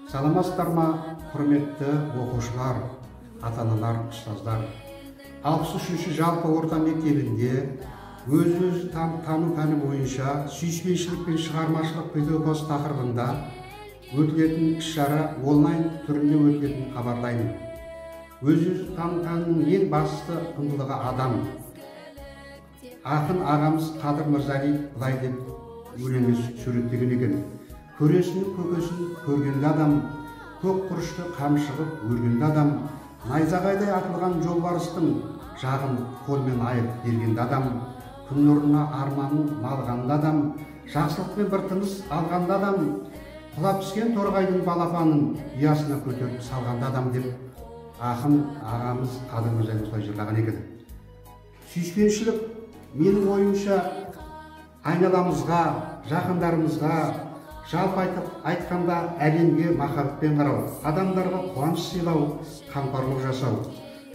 Саламатсыздар ма, құрметті оқушылар, ата-аналар, ұстаздар. 63-ші жалпы орта мектебінде өз-өзі тану пәні бойынша сүйіспеншілік пен шығармашылық педагогикасы тақырыбында өтілетін іс-шара онлайн түрінде өтілетінін хабарлаймын. Өз-өзі тану пәнінің ең басты құндылығы адам. Ақын ағамыз Қадыр Мырзалиев былай деп өлеңге суреттеген екен: көресінің көкесін көргенде адам, көк құрышты қамшығып өргенде адам, найзағайдай атылған жолбарыстың жағын қолмен айып бергенде адам, күн нұрына арманын малғанда адам, жақсылықпен бір тыныс алғанда адам, құлап түскен торғайдың балапанын ұясына көтеріп салғанда адам деп ақын ағамыз Қадыр Мырзалиев осылай жырлаған екен. Сүйіспеншілік менің ойымша айналамызға, жақындарымызға, жалпы айтқанда әлемге махаббатпен қарау, адамдарға қуаныш сыйлау, қамқорлық жасау.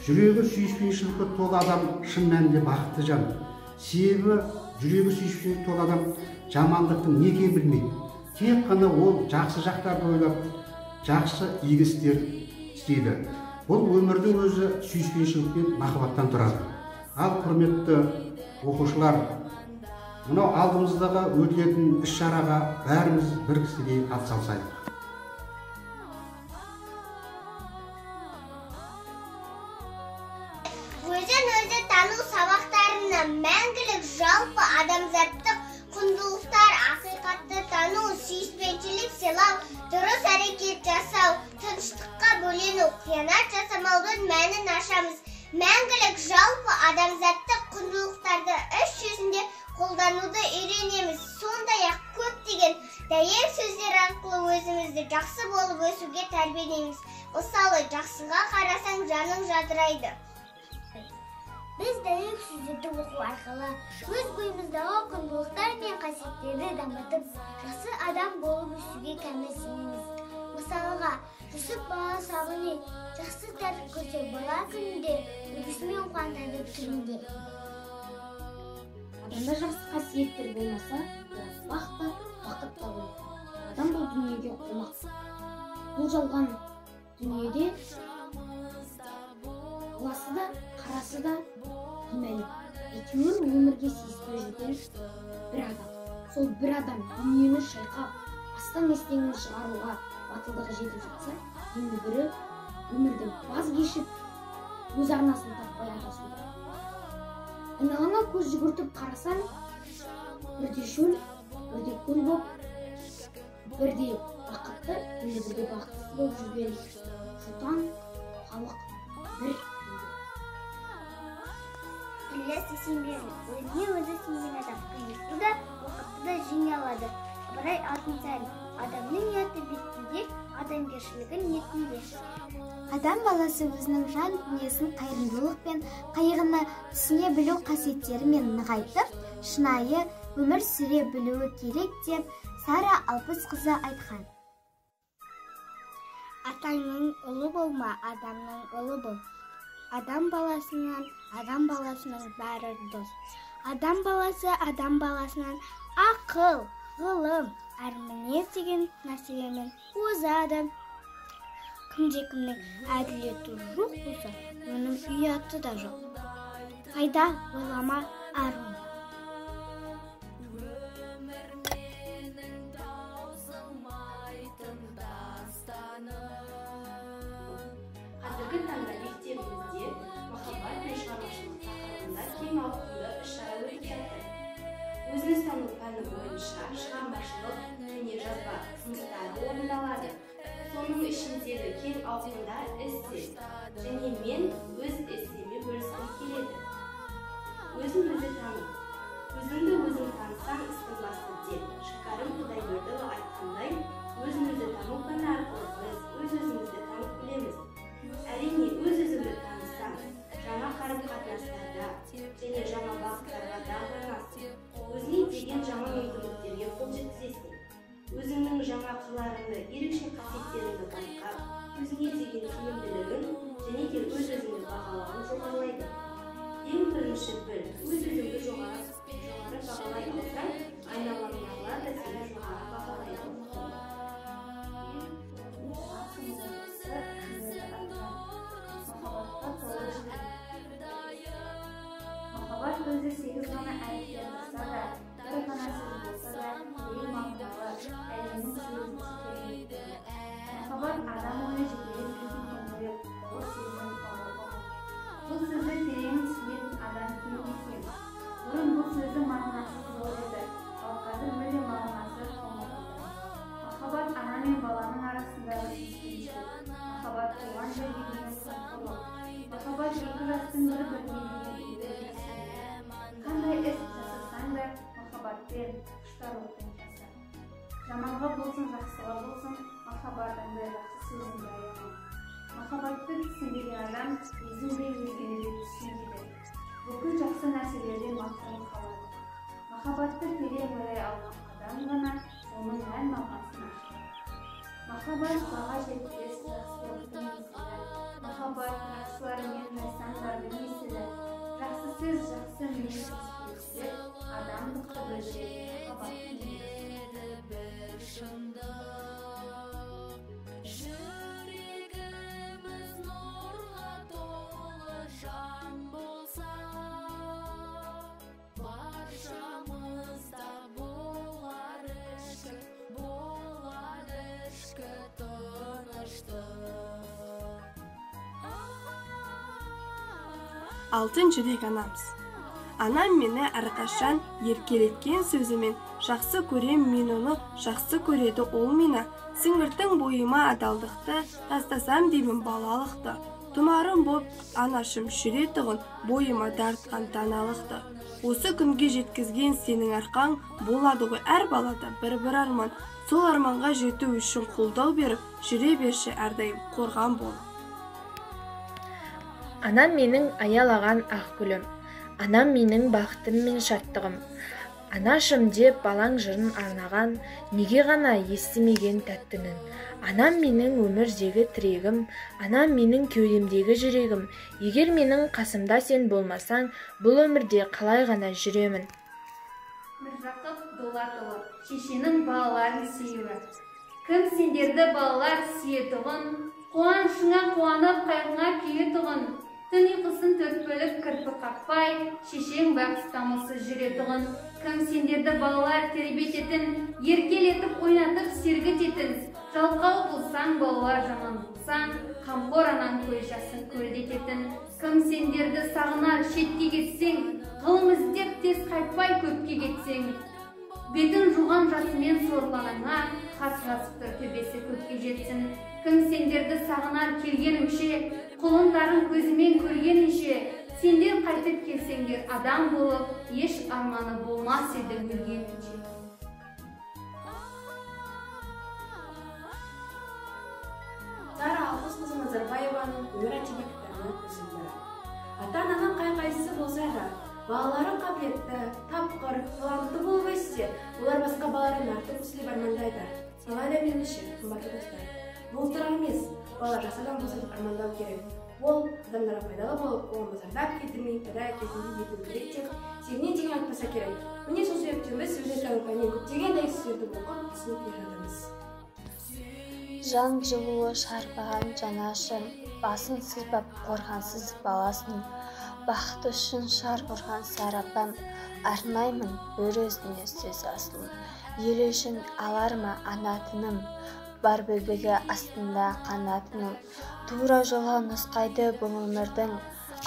Жүрегі сүйіспеншілікке толы адам шын мәнінде бақытты жан. Себебі жүрегі сүйіспеншілікке толы адам жамандықтың не екенін білмейді. Тек қана ол жақсы жақтарды ойлап, жақсы игі істер істейді. Бұл өмірдің өзі сүйіспеншілік пен махаббаттан тұрады. Ал құрметті оқушылар, мынау алдымыздағы өтетін іс-шараға бәріміз бір кісідей атсалысайық. Өзін-өзі тану сабақтарына мәңгілік жалпы адамзаттық құндылықтар, ақиқатты тану, сүйіспеншілік сыйлау, дұрыс әрекет жасау, тыныштыққа бөлену, қиянат жасамаудың мәнін ашамыз. Мәңгілік жалпы адамзаттық құндылықтарды іс жүзінде қолдануды үйренеміз. Сондай-ақ көптеген дәйек сөздер арқылы өзімізді жақсы болып өсуге тәрбиелейміз. Мысалы, жақсыға қарасаң жаның жадырайды. Біз дәйек сөздерді оқу арқылы өз бойымыздағы құндылықтар мен қасиеттерді дамытып, жақсы адам болып өсуге кәміл сенеміз. Мысалға, Жүсіп бала сағыны жақсы тәртіп көрсе, бала күнінде үлгісімен қуантады күнінде. Адамда жақсы қасиеттер болмаса, бақыт та болады. Адам бұл дүниеге қонақ. Бұл жалған дүниеде аласы да, қарасы да күмәлі. Екеуін өмірге сүйіспей жүрген бір адам. Сол бір адам дүниені шайқап, астан естеңін шығаруға батылдығы жетіп жатса, енді бірі өмірді баз кешіп, өз арнасын таппай арасында. Айналаңа көз жүгіртіп қарасаң, бірде шөл, бірде көл боп, бірде бақытты, енді бірде бақытсыз болып жүрген жұтаң халық бір. Ілияс Есенберлин: өзіне өзі сенген адам қиынды да, бақытты да жеңе алады. Ыбырай Алтынсарин: адамның ниеті бетінде, адамгершілігі ниетінде. Адам баласы өзінің жан дүниесін қайырымдылық пен қайғыны түсіне білу қасиеттерімен нығайтып, шынайы өмір сүре білуі керек деп Сара Алпысқызы айтқан. Атаңның ұлы болма, адамның ұлы бол. Адам баласының бәрі дос. Адам баласынан ақыл, ғылым, әрмінез деген нәрселермен озады. Кімде-кімнің әділеті жоқ болса, оның ұяты да жоқ. Пайда ойлама, арман. Қазіргі таңда мектебімізде махаббат пен шығармашылық тақырыбында кең ауқымды іс-шара өтіп жатыр. Өзін тану пәні бойынша шығармашылық және жазба жұмыстары орындалады. Соның ішіндегі кең ауқымда эссе, және мен өз эссеме бөліскім келеді. Өзін-өзі тану. Өзіңді өзің танысаң істің басы деп Шәкәрім Құдайбердіұлы айтқандай, өзін-өзі тану пәні арқылы біз өз-өзімізді танып білеміз. Әрине, өз-өзіңді танысаң, жаңа қарым-қатынастарда және жаңа бағыттарға дағдарасың. Өзіңе деген жаңа мүмкіндіктерге қол жеткізесің. Өзіңнің жаңа қырларыңды, ерекше қасиеттеріңді байқап, өзіңе деген сенімділігің және де өз-өзіңді бағалауың жоғарылайды. Ең бірінші біл, өз-өзіңді 8 ғана әріптен тұрса да, бір ғана сөз болса да, ең мағыналы әлемнің сөзін тереңдетеді. Махаббат адам ойы жетелеп біздің көңілге ол сезім ұлы. Бұл сөзді терең түсінетін адам кем екен. Бұрын бұл сөздің мағынасы зор еді, ал қазір мүлде мағынасы болмады. Махаббат ана мен баланың арасындағы сүйіспеншілік. Махаббат туған жерге деген қамқорлық. Махаббат екі жастың бір-біріне деген қандай іс жасасаң да махаббатпен, құштарлықпен жаса. Жаманға болсын, жақсыға болсын, махаббатыңды, жақсы сөзіңді аяма. Махаббатты түсінбеген адам өзіңдей өзгені түсінбейді. Бүкіл жақсы нәрселерден мақтанып қалады. Махаббатты терең ойлай алған адам ғана оның мән мағынасын ашады. Махаббат баға жетпес жақсылықтың есілі. Махаббат жақсылармен жайсаңдардың есілі. Жақсы сөз, жақсы мінез іспетті, адамдықты білдіреді. Махаббаттың Алтын жүрек анамыз. Анам мені әрқашан еркелеткен сөзімен жақсы көрем, мен оны жақсы көреді ол мені. Сіңіртің бойыма адалдықты, тастасам деймін балалықты. Тұмарым боп анашым жүретұғын, бойыма дартқан даналықты. Осы күнге жеткізген сенің арқаң, болады ғой әр балада бір-бір арман. Сол арманға жету үшін қолдау беріп, жүре берші әрдайым қорған болып. Анам менің аялаған ақ гүлім, анам менің бақытым мен шаттығым. Анашым деп балаң жырын арнаған, неге ғана естімеген тәттінің. Анам менің өмірдегі тірегім, анам менің кеудемдегі жүрегім. Егер менің қасымда сен болмасаң, бұл өмірде қалай ғана жүремін. Міржақып Дулатұлы, шешенің балаларын сүйуі. Кім сендерді балалар сүйетұғын, қуанышыңа қуанып қайғыңа күйетұғын. Түн ұйқысын төрт бөліп кірпі қақпай, шешең бақыт тамылсыз жүретұғын. Кім сендерді балалар тербететін, еркелетіп ойнатып сергітетін. Жалқау болсаң, балалар жаман болсаң, қамқор анан көз жасын көлдететін. Кім сендерді сағынар шетке кетсең, ғылым іздеп тез қайтпай көпке кетсең. Бетін жуған жасымен сорланаңа, қас-қасып тұр төбесі көпке жетсін. Кім сендерді сағынар келгеніңше, құлындарын көзімен көргенінше, сендер қайтып келсеңдер адам болып, еш арманы болмас еді өлгенінше. Сара Алпысқызы Назарбаеваның өмір әдебиеттерінің үзіндірі. Ата-ананың қай-қайсысы болса да, балалары қабілетті, тапқыр, талантты болып өссе, олар басқа балаларын артық өсіліп армандайды. Алайда меніңше, қымбатты достар, бұл тұрақ емес, бала жас адам болса деп армандау керек. Ол адамдарға пайдалы болып, оған зардап келтірмей, пайда әкелетіндей ету керек деп сенен деген айтпаса керек. Міне сол себептен біз сөздердің пәнінен көптеген дәрістерді оқып, түсініп келе жатырмыз. Жан жылуы шарпыған жанашым, басын сызбап қорғансыз баласын, бақыт үшін шар ұрған сарапам, арнаймын бір өзіне сөз асылын. Ел үшін алар ма ана тыным, бар бөбегі астында қанатының, тура жолға нұсқайды бұл өмірдің,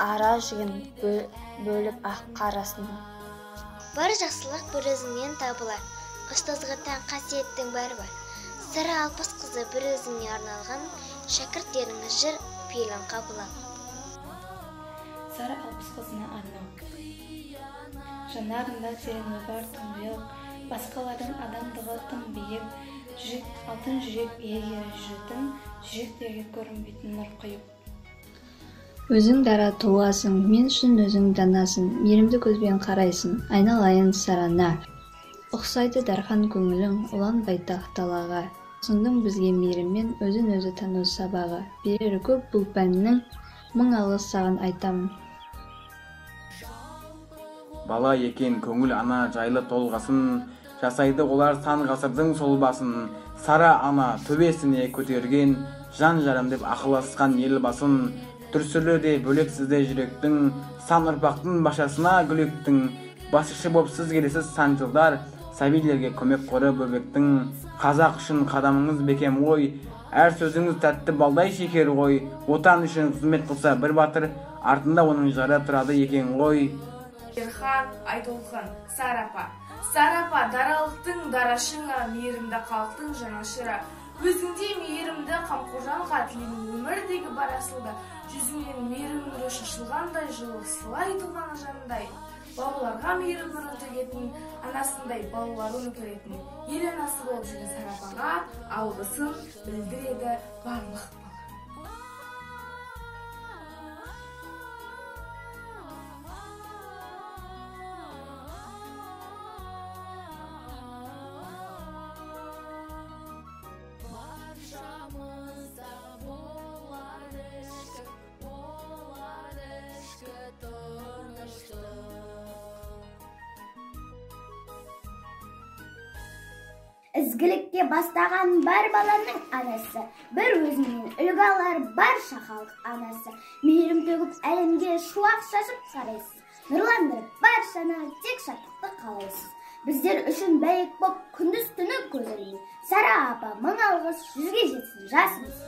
ара жігін бөліп ақ қарасының. Бар жақсылық бір өзіңнен табылар, ұстазға тән қасиеттің бәрі бар. Сара Алпысқызы бір өзіңе арналған, шәкірттеріңіз жыр пейілін қабылап. Сара Алпысқызына арнау. Жанарында терең бар тұңғиық, басқалардың адамдығы тым биік, алтын жүрек егері жүретін, жүректерге көрінбейтін нұр құйып. Өзің дара туасың, мен үшін өзің данасың, мейірімді көзбен қарайсың, айналайын сарана. Ұқсайды дархан көңілің, ұлан байтақ далаға. Сұндың бізге мейіріммен өзін өзі тану сабағы. Берері көп бұл пәннің, мың алғыс саған айтамын. Бала екен көңіл ана жайлы толғасын, жасайды олар сан ғасырдың солбасын. Сара ана төбесіне көтерген, жан жарым деп ақыласқан ел басын. Дүрсілі де бөлексізде жүректің, сан ұрпақтың башасына гүлектің. басшысы болып сіз келесіз сан жылдар. Сәбилерге көмек қоры бөбектің, қазақ үшін қадамыңыз бекем ғой. Әр сөзіңіз тәтті балдай шекер ғой. Отан үшін қызмет қылса бір батыр, артында оның жары тұрады екен ғой. Ерхан Айтолхан, Сарапа. Сарапа, даралықтың дарашыңа, мейірімді халықтың жанашыра. Өзіңде мейірімді қамқожанға тілеймін өмірдегі барасылда. Жүзіңнен мейірім нұры шашылғандай, жылы сылай туған жанындай. Балаларға мейірім нұрын төгетін, анасындай балаларын көретін. Ел анасы болып жүрген Сарапаға алғысын білдіреді барлық бала. Ізгілікке бастаған бар баланың анасы, бір өзінен үлгі алар бар шақалық анасы. Мейірім төгіп әлемге шуақ шашып қарайсыз, нұрландырып баршаны тек шаттықты қалайсыз. Біздер үшін бәйек боп күндіз түні көз ілмей, Сара апа мың алғыс, жүзге жетсін жасымыз.